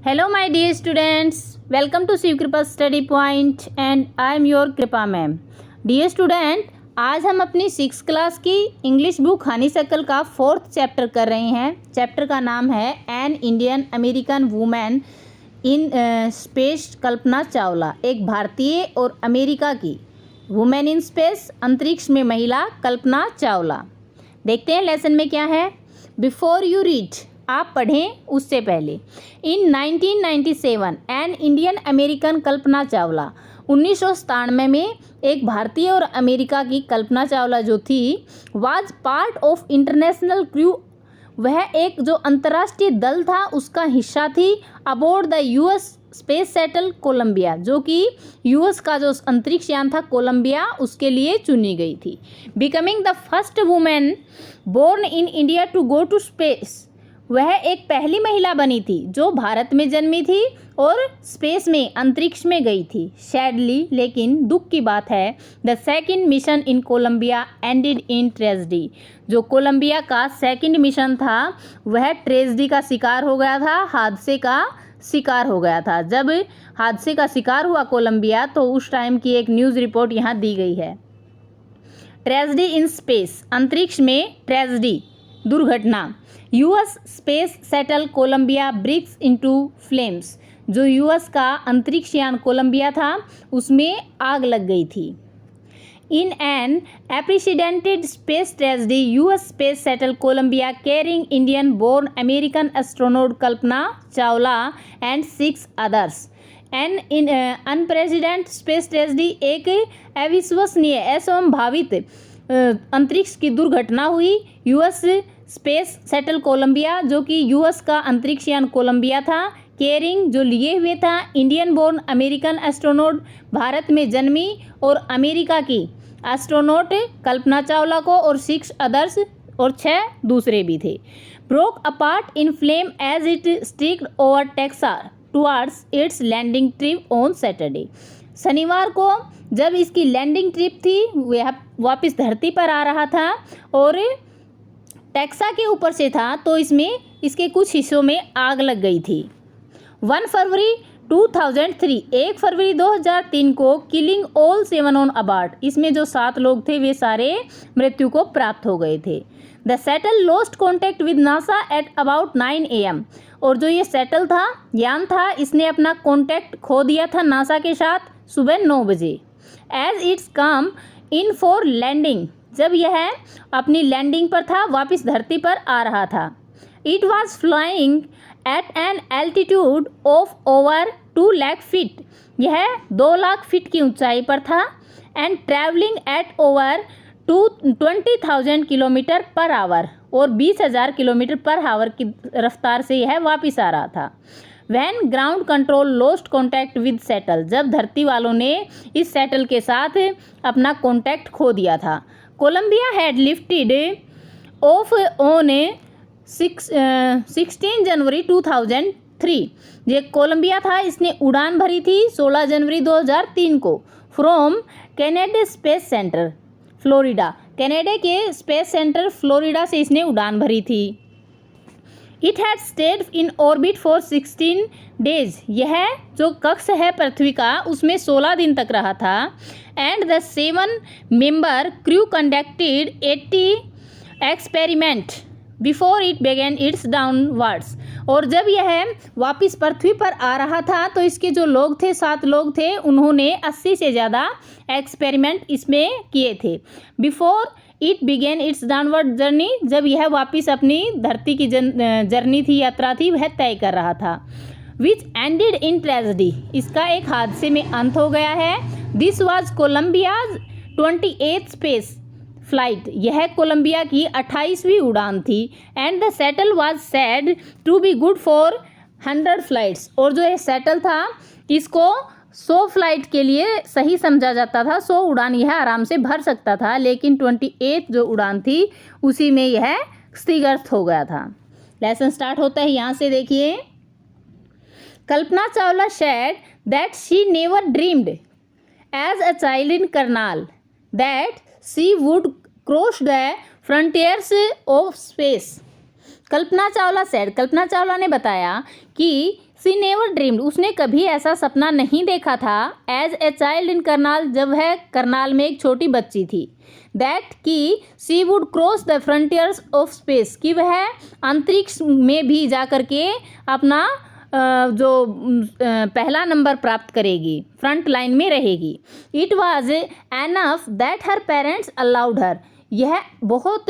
Hello my dear students, welcome to Shiv कृपा study point and I am your कृपा ma'am. Dear student, आज हम अपनी 6th क्लास की इंग्लिश बुक हनी सर्कल का 4th चैप्टर कर रहे हैं। चैप्टर का नाम है an Indian American women in space Kalpana Chawla, एक भारतीय और अमेरिका की वुमेन इन स्पेस अंतरिक्ष में महिला कल्पना चावला। देखते हैं लेसन में क्या है। बिफोर यू रीड, आप पढ़ें उससे पहले। इन 1997 N Indian American Kalpana Chawla, 1997 में एक भारतीय और अमेरिका की कल्पना चावला जो थी was part of international crew, वह एक जो अंतर्राष्ट्रीय दल था उसका हिस्सा थी aboard the US space shuttle Columbia, जो कि यूएस का जो अंतरिक्ष यान था कोलंबिया उसके लिए चुनी गई थी। Becoming the first women born in India to go to space, वह एक पहली महिला बनी थी जो भारत में जन्मी थी और स्पेस में अंतरिक्ष में गई थी। सैडली, लेकिन दुख की बात है, the second mission in Columbia ended in tragedy, जो कोलंबिया का सेकंड मिशन था वह ट्रेजेडी का शिकार हो गया था, हादसे का शिकार हो गया था। जब हादसे का शिकार हुआ कोलंबिया तो उस टाइम की एक न्यूज़ रिपोर्ट यहाँ दी गई है। ट्रेजेडी इन स्पेस, अंतरिक्ष में ट्रेजेडी, दुर्घटना। US space shuttle Columbia breaks into flames, जो यूएस का अंतरिक्ष यान कोलंबिया था उसमें आग लग गई थी। In an unprecedented space tragedy, US space shuttle Columbia carrying Indian born American astronaut Kalpana Chawla and 6 others. An in unprecedented space tragedy, एक अविश्वसनीय असंभावित अंतरिक्ष की दुर्घटना हुई। यूएस स्पेस शटल कोलंबिया, जो कि यूएस का अंतरिक्ष यान कोलंबिया था, केयरिंग, जो लिए हुए था Indian born American astronaut, Bharat में जन्मी और अमेरिका की एस्ट्रोनॉट कल्पना चावला को, और 6 अदर्स, और 6 दूसरे भी थे। Broke apart in flame as it streaked over Texas towards its landing trip on Saturday. शनिवार को जब इसकी लैंडिंग ट्रिप थी, वह वापस धरती पर आ रहा था और टेक्सा के ऊपर से था, तो इसमें इसके कुछ हिस्सों में आग लग गई थी। 1 फरवरी 2003, 1 फरवरी 2003 को किलिंग ऑल 7 ऑन अबार्ड, इसमें जो 7 लोग थे वे सारे मृत्यु को प्राप्त हो गए थे। The shuttle lost contact with NASA at about 9 AM, और जो ये शटल था, यान था, इसने अपना कॉन्टैक्ट खो दिया था नासा के साथ सुबह 9 बजे। As it's come in for landing, जब यह अपनी लैंडिंग पर था, वापस धरती पर आ रहा था। It was flying eight an altitude of over 2 lakh feet, यह 2 लाख फीट की ऊंचाई पर था। And travelling eight over 20,000 kilometre per hour, और 20,000 किलोमीटर पर आवर की रफ्तार से यह वापस आ रहा था। When ground control lost contact with shuttle, जब धरती वालों ने इस शटल के साथ अपना कॉन्टैक्ट खो दिया था। Columbia had lifted off on 16 January 2003, ये कोलंबिया था, इसने उड़ान भरी थी 16 जनवरी 2003 को from Canada space centre Florida, Canada के स्पेस सेंटर फ्लोरिडा से इसने उड़ान भरी थी। It had stayed in orbit for 16 days, यह जो कक्ष है पृथ्वी का उसमें 16 दिन तक रहा था। And the 7 member crew conducted 80 experiment before it बेगन इट्स डाउनवर्ड्स, और जब यह वापस पृथ्वी पर आ रहा था तो इसके जो लोग थे, 7 लोग थे, उन्होंने 80 से ज़्यादा एक्सपेरिमेंट इसमें किए थे। Before it began it's downward journey, जब यह वापस अपनी धरती की जर्नी थी, यात्रा थी, वह तय कर रहा था। विच एंडेड इन ट्रेजेडी, इसका एक हादसे में अंत हो गया है। This was Columbia's 28th space flight, यह कोलंबिया की 28वीं उड़ान थी। And the shuttle was said to be good for 100 flights, और जो ये शटल था इसको 100 फ्लाइट के लिए सही समझा जाता था, 100 उड़ान यह आराम से भर सकता था, लेकिन 28 जो उड़ान थी उसी में यह क्षतिग्रस्त हो गया था। लेसन स्टार्ट होता है यहाँ से, देखिए। Kalpana Chawla said that she never dreamed as a child in Karnal that she would cross the frontiers of space. Kalpana Chawla said, Kalpana Chawla ने बताया कि सी नेवर ड्रीम्ड, उसने कभी ऐसा सपना नहीं देखा था as a child in Karnal, जब वह करनाल में एक छोटी बच्ची थी, दैट कि she would cross the frontiers of space, कि वह अंतरिक्ष में भी जा कर के अपना जो पहला नंबर प्राप्त करेगी, फ्रंट लाइन में रहेगी। It was enough that her parents allowed her, यह बहुत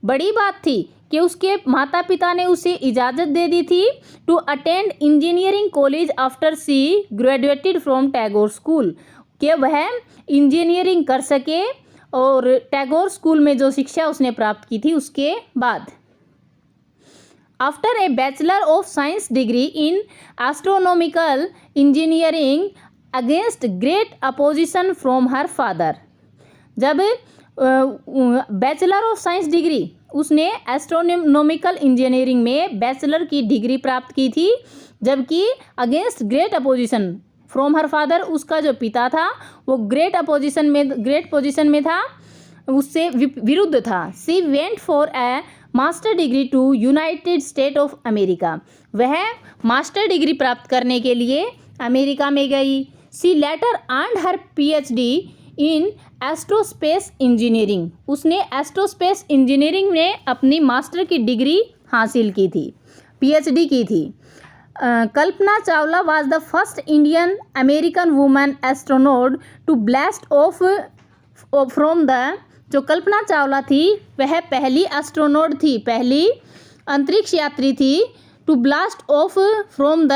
बड़ी बात थी कि उसके माता पिता ने उसे इजाज़त दे दी थी to attend engineering college after she graduated from Tagore school, कि वह इंजीनियरिंग कर सके और टैगोर स्कूल में जो शिक्षा उसने प्राप्त की थी उसके बाद। After a bachelor of science degree in astronomical engineering against great opposition from her father, जब बैचलर ऑफ साइंस डिग्री उसने एस्ट्रोनॉमिकल इंजीनियरिंग में बैचलर की डिग्री प्राप्त की थी, जबकि against great opposition from her father, उसका जो पिता था वो ग्रेट पोजीशन में था, उससे विरुद्ध था। She went for a master degree to United State of America, वह मास्टर डिग्री प्राप्त करने के लिए अमेरिका में गई। She later earned her PhD in astrospace engineering, उसने एस्ट्रोस्पेस इंजीनियरिंग में अपनी मास्टर की डिग्री हासिल की थी, पीएचडी की थी। Kalpana Chawla was the first Indian American woman astronaut to blast off from the, जो कल्पना चावला थी वह पहली एस्ट्रोनॉट थी, पहली अंतरिक्ष यात्री थी to blast off from the,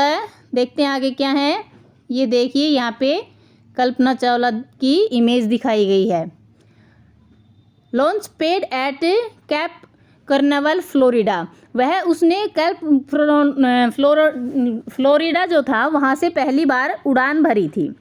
देखते हैं आगे क्या है, ये देखिए यहाँ पे कल्पना चावला की इमेज दिखाई गई है। Launch pad at Cape Canaveral Florida, वह उसने कैप फ्लोरिडा जो था वहाँ से पहली बार उड़ान भरी थी।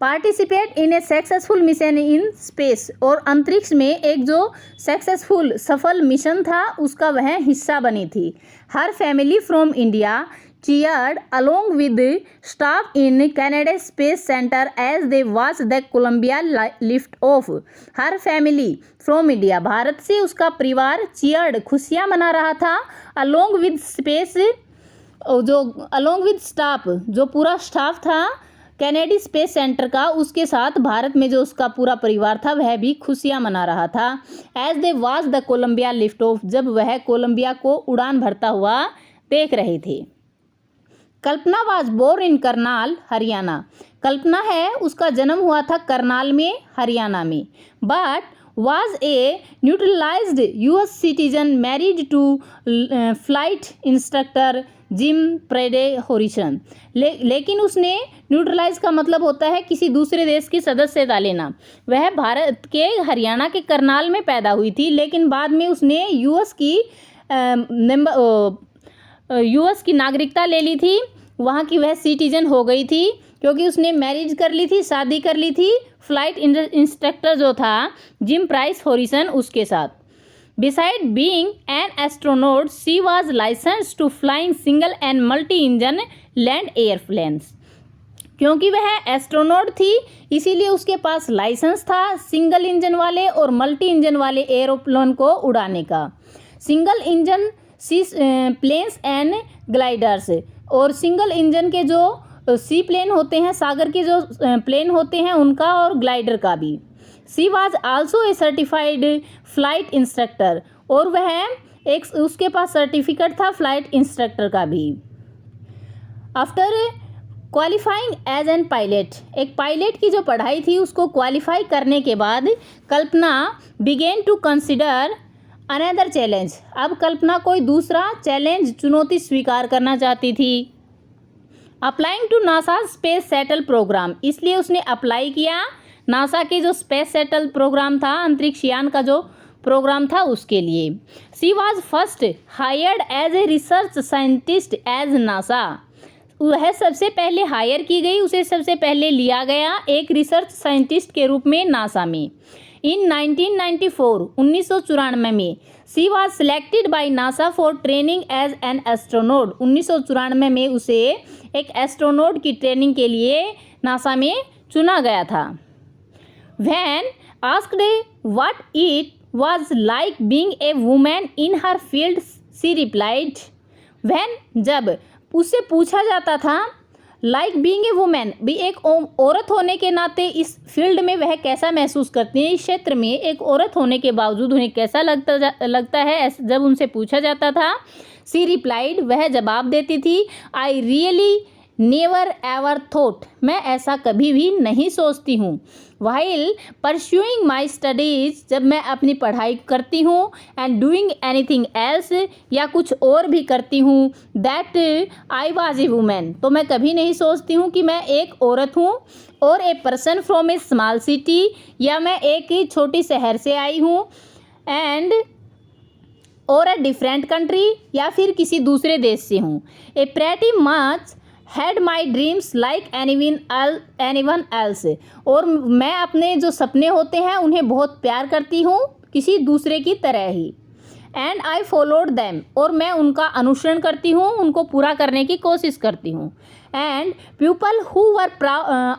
Participate in A successful mission in space, और अंतरिक्ष में एक जो सफल मिशन था उसका वह हिस्सा बनी थी। Her family from India cheered along with staff in Kennedy Space Center as they watched the Columbia lift off. Her family from India, Bharat से उसका परिवार cheered, खुशियाँ मना रहा था, along with staff, जो पूरा स्टाफ था कैनेडी स्पेस सेंटर का, उसके साथ भारत में जो उसका पूरा परिवार था वह भी खुशियाँ मना रहा था। As they watch the Columbia lift off, जब वह कोलंबिया को उड़ान भरता हुआ देख रहे थे। Kalpana was born in Karnal Haryana, Kalpana है उसका जन्म हुआ था करनाल में, हरियाणा में, but was a naturalized US citizen married to flight instructor Jean Pierre Harrison, लेकिन उसने न्यूट्रलाइज का मतलब होता है किसी दूसरे देश की सदस्यता लेना। वह भारत के हरियाणा के करनाल में पैदा हुई थी, लेकिन बाद में उसने यूएस की नागरिकता ले ली थी, वहाँ की वह सिटीजन हो गई थी क्योंकि उसने मैरिज कर ली थी, शादी कर ली थी फ्लाइट इंस्ट्रक्टर जो था जिम प्राइस हॉरिसन उसके साथ। Beside being an astronaut she was licensed to flying single and multi engine land airplanes, क्योंकि वह एस्ट्रोनॉट थी इसीलिए उसके पास लाइसेंस था सिंगल इंजन वाले और मल्टी इंजन वाले एरोप्लेन को उड़ाने का। Single engine sea planes and gliders, और सिंगल इंजन के जो सी प्लेन होते हैं, सागर के जो प्लेन होते हैं उनका, और ग्लाइडर का भी। She was also a certified flight instructor, और वह एक उसके पास सर्टिफिकेट था फ्लाइट इंस्ट्रक्टर का भी। After qualifying as an pilot, एक पायलट की जो पढ़ाई थी उसको क्वालिफाई करने के बाद Kalpana began to consider another challenge, अब कल्पना कोई दूसरा चैलेंज, चुनौती स्वीकार करना चाहती थी। Applying to NASA space shuttle programme, इसलिए उसने अप्लाई किया नासा के जो स्पेस सेटल प्रोग्राम था, अंतरिक्ष यान का जो प्रोग्राम था उसके लिए। She was first hired as a research scientist as NASA, वह सबसे पहले हायर की गई, उसे सबसे पहले लिया गया एक रिसर्च साइंटिस्ट के रूप में नासा में। इन 1994 में she was selected by NASA for training as an astronaut, 1994 में उसे एक एस्ट्रोनॉट की ट्रेनिंग के लिए नासा में चुना गया था। When asked what it was like being a women in her field she replied. When, जब उससे पूछा जाता था, लाइक बीइंग ए वुमेन, भी एक औरत होने के नाते इस फील्ड में वह कैसा महसूस करती हैं, इस क्षेत्र में एक औरत होने के बावजूद उन्हें कैसा लगता है, जब उनसे पूछा जाता था। सी रिप्लाइड, वह जवाब देती थी, I really never ever thought, मैं ऐसा कभी भी नहीं सोचती हूँ। वाइल परस्यूइंग माई स्टडीज, जब मैं अपनी पढ़ाई करती हूँ, एंड डूइंग एनीथिंग एल्स, या कुछ और भी करती हूँ, that I was a women, तो मैं कभी नहीं सोचती हूँ कि मैं एक औरत हूँ। और a person from A small city, या मैं एक छोटी शहर से आई हूँ। एंड और अ डिफरेंट कंट्री, या फिर किसी दूसरे देश से हूँ। A pretty much had my dreams like anyone else, और मैं अपने जो सपने होते हैं उन्हें बहुत प्यार करती हूँ, किसी दूसरे की तरह ही। एंड आई फॉलोड दैम, और मैं उनका अनुसरण करती हूँ, उनको पूरा करने की कोशिश करती हूँ। And people who were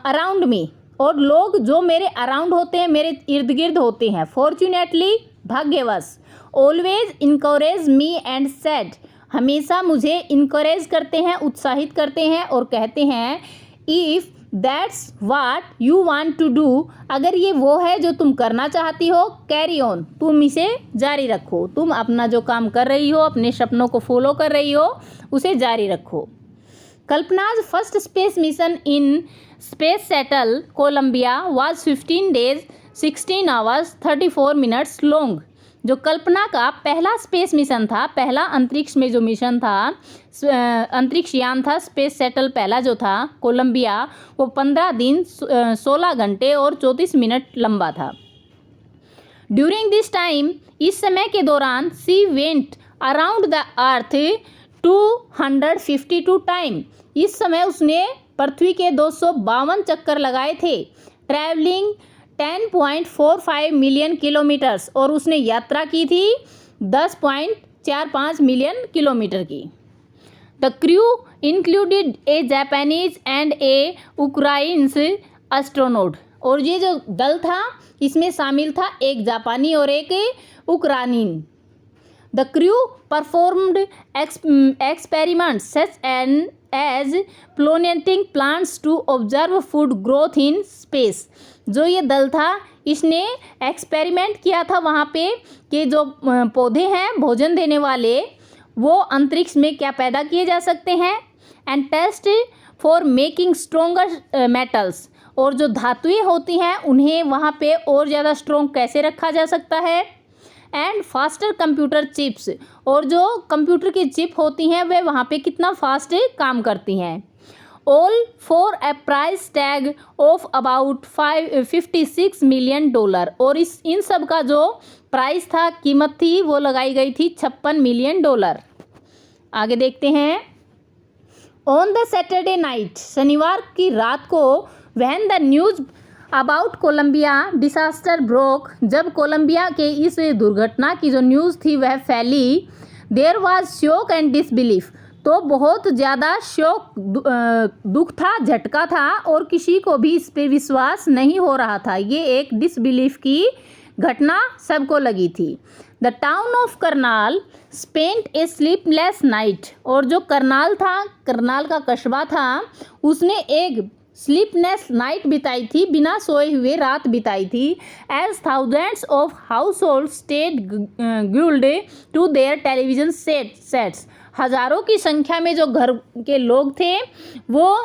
around me, और लोग जो मेरे अराउंड होते हैं, मेरे इर्द गिर्द होते हैं, फॉर्चुनेटली, भाग्यवश, always encourage me and said, हमेशा मुझे इनकरेज करते हैं, उत्साहित करते हैं और कहते हैं, if that's what you want to do, अगर ये वो है जो तुम करना चाहती हो, कैरी ऑन, तुम इसे जारी रखो, तुम अपना जो काम कर रही हो, अपने सपनों को फॉलो कर रही हो, उसे जारी रखो। Kalpana's first space mission in space shuttle Columbia was 15 days 16 hours 34 minutes long. जो कल्पना का पहला स्पेस मिशन था, पहला अंतरिक्ष में जो मिशन था, अंतरिक्ष यान था, स्पेस शटल पहला जो था कोलंबिया, वो 15 दिन 16 घंटे और 34 मिनट लंबा था। ड्यूरिंग दिस टाइम, इस समय के दौरान, she went around the earth 252 time, इस समय उसने पृथ्वी के 252 चक्कर लगाए थे। ट्रैवलिंग 10.45 मिलियन किलोमीटर्स, और उसने यात्रा की थी 10.45 मिलियन किलोमीटर की। The crew included a Japanese and a Ukrainian astronaut, और ये जो दल था इसमें शामिल था एक जापानी और एक Ukrainian. The crew performed experiments such as planting plants to observe food growth in space. जो ये दल था इसने एक्सपेरिमेंट किया था वहाँ पे कि जो पौधे हैं भोजन देने वाले, वो अंतरिक्ष में क्या पैदा किए जा सकते हैं। And test for making stronger metals, और जो धातुएं होती हैं उन्हें वहाँ पे और ज़्यादा स्ट्रोंग कैसे रखा जा सकता है। एंड फास्टर कंप्यूटर चिप्स, और जो कंप्यूटर की चिप होती हैं वे वहाँ पे कितना फास्ट काम करती हैं। All for a price tag of about 56 million dollar, और इन सब का जो प्राइस था, कीमत थी, वो लगाई गई थी 56 मिलियन डॉलर। आगे देखते हैं। ऑन द सैटरडे नाइट, शनिवार की रात को, when the news about Columbia disaster broke, जब कोलंबिया के इस दुर्घटना की जो न्यूज़ थी वह फैली, there was shock and disbelief, तो बहुत ज़्यादा शौक, दुख था, झटका था, और किसी को भी इस पे विश्वास नहीं हो रहा था। ये एक डिसबिलीफ की घटना सबको लगी थी। The town of Karnal spent A sleepless night, और जो करनाल था, करनाल का कस्बा था, उसने एक स्लीपलेस नाइट बिताई थी, बिना सोए हुए रात बिताई थी। As thousands of household stayed glued to their television sets, हज़ारों की संख्या में जो घर के लोग थे वो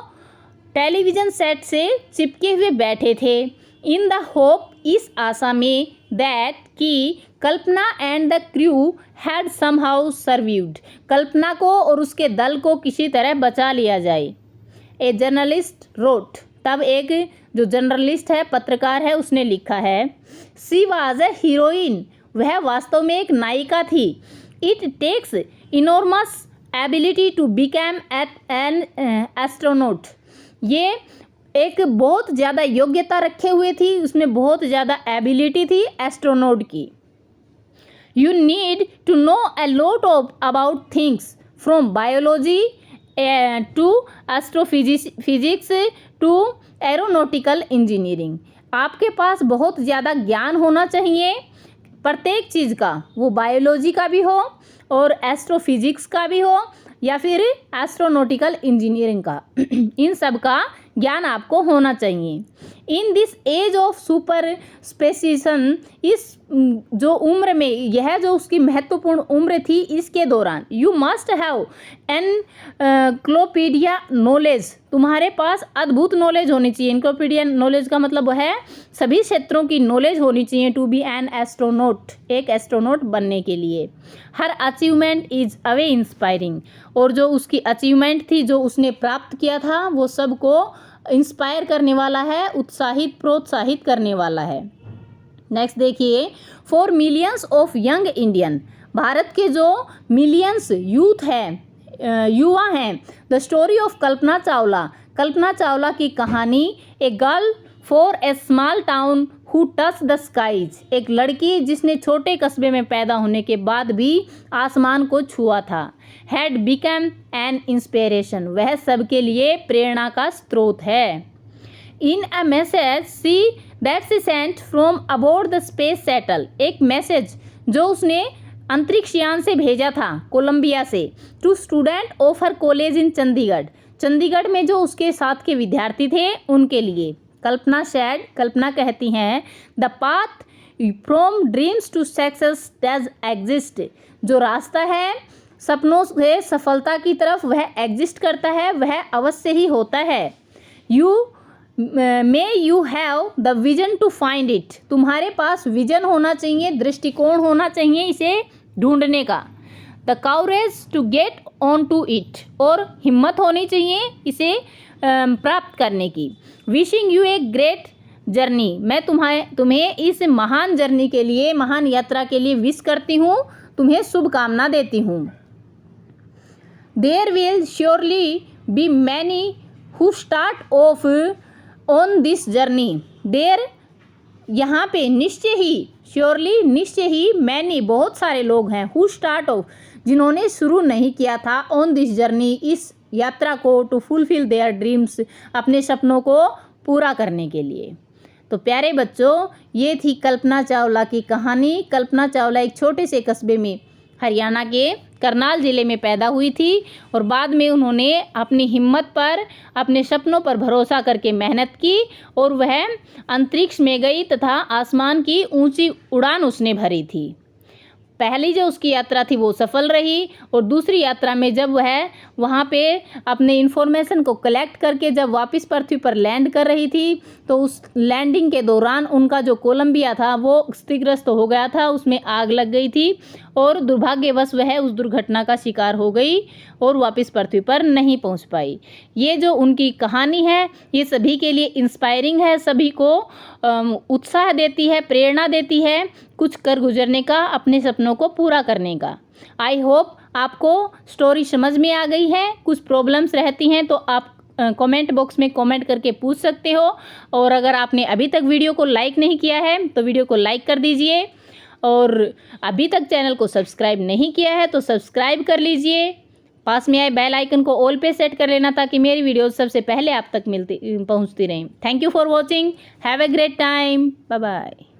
टेलीविज़न सेट से चिपके हुए बैठे थे। इन द होप, इस आशा में, दैट कि Kalpana and the crew had somehow survived, Kalpana को और उसके दल को किसी तरह बचा लिया जाए। ए जर्नलिस्ट रोट, तब एक जो जर्नलिस्ट है, पत्रकार है, उसने लिखा है, सी वाज ए हीरोइन, वह वास्तव में एक नायिका थी। It takes enormous ability to become an astronaut, ये एक बहुत ज़्यादा योग्यता रखे हुए थी, उसमें बहुत ज़्यादा एबिलिटी थी एस्ट्रोनॉट की। You need to know a lot of about things from biology to astrophysics to aeronautical engineering, आपके पास बहुत ज़्यादा ज्ञान होना चाहिए प्रत्येक चीज़ का, वो बायोलॉजी का भी हो और एस्ट्रोफिजिक्स का भी हो या फिर एस्ट्रोनॉटिकल इंजीनियरिंग का, इन सब का ज्ञान आपको होना चाहिए। In this age of super specialisation, इस जो उम्र में, यह जो उसकी महत्वपूर्ण उम्र थी, इसके दौरान यू मस्ट हैव एनक्लोपीडिया नॉलेज, तुम्हारे पास अद्भुत नॉलेज होनी चाहिए। एनक्लोपीडिया नॉलेज का मतलब है सभी क्षेत्रों की नॉलेज होनी चाहिए टू बी एन एस्ट्रोनॉट, एक एस्ट्रोनॉट बनने के लिए। हर अचीवमेंट इज अवे इंस्पायरिंग, और जो उसकी अचीवमेंट थी, जो उसने प्राप्त किया था, वो सबको इंस्पायर करने वाला है, उत्साहित प्रोत्साहित करने वाला है। नेक्स्ट देखिए, for millions of young Indian, भारत के जो मिलियंस यूथ हैं, युवा हैं, the story of Kalpana Chawla, Kalpana Chawla की कहानी, a girl for a small town who touch the skies, एक लड़की जिसने छोटे कस्बे में पैदा होने के बाद भी आसमान को छुआ था, हैड बिकम एन इंस्पिरेशन, वह सबके लिए प्रेरणा का स्रोत है। In a message she that she sent from aboard the space shuttle, एक मैसेज जो उसने अंतरिक्ष यान से भेजा था, कोलंबिया से, to student of her college in Chandigarh, Chandigarh में जो उसके साथ के विद्यार्थी थे उनके लिए। कल्पना सैड, कल्पना कहती हैं, the path from dreams to success does exist, जो रास्ता है सपनों से सफलता की तरफ, वह एग्जिस्ट करता है, वह अवश्य ही होता है। You may you have the vision to find it, तुम्हारे पास विजन होना चाहिए, दृष्टिकोण होना चाहिए इसे ढूंढने का। The courage to get on to it, और हिम्मत होनी चाहिए इसे प्राप्त करने की। Wishing you a great journey, मैं तुम्हें इस महान जर्नी के लिए, महान यात्रा के लिए विश करती हूँ, तुम्हें शुभकामना देती हूँ। There will surely be many who start off on this journey, there, यहाँ पे निश्चय ही, श्योरली निश्चय ही, मैनी बहुत सारे लोग हैं, हु स्टार्ट ऑफ जिन्होंने शुरू नहीं किया था, ऑन दिस जर्नी इस यात्रा को, टू फुलफिल देयर ड्रीम्स अपने सपनों को पूरा करने के लिए। तो प्यारे बच्चों, ये थी कल्पना चावला की कहानी। कल्पना चावला एक छोटे से कस्बे में हरियाणा के करनाल ज़िले में पैदा हुई थी और बाद में उन्होंने अपनी हिम्मत पर, अपने सपनों पर भरोसा करके मेहनत की और वह अंतरिक्ष में गई तथा आसमान की ऊंची उड़ान उसने भरी थी। पहली जो उसकी यात्रा थी वो सफल रही और दूसरी यात्रा में जब वह वहाँ पे अपने इन्फॉर्मेशन को कलेक्ट करके जब वापस पृथ्वी पर लैंड कर रही थी तो उस लैंडिंग के दौरान उनका जो कोलंबिया था वो क्षतिग्रस्त हो गया था, उसमें आग लग गई थी और दुर्भाग्यवश वह उस दुर्घटना का शिकार हो गई और वापस पृथ्वी पर नहीं पहुंच पाई। ये जो उनकी कहानी है ये सभी के लिए इंस्पायरिंग है, सभी को उत्साह देती है, प्रेरणा देती है कुछ कर गुजरने का, अपने सपनों को पूरा करने का। आई होप आपको स्टोरी समझ में आ गई है। कुछ प्रॉब्लम्स रहती हैं तो आप कमेंट बॉक्स में कमेंट करके पूछ सकते हो और अगर आपने अभी तक वीडियो को लाइक नहीं किया है तो वीडियो को लाइक कर दीजिए और अभी तक चैनल को सब्सक्राइब नहीं किया है तो सब्सक्राइब कर लीजिए। पास में आए बेल आइकन को ऑल पे सेट कर लेना ताकि मेरी वीडियोस सबसे पहले आप तक पहुंचती रहें। Thank you for watching, have a great time, bye bye.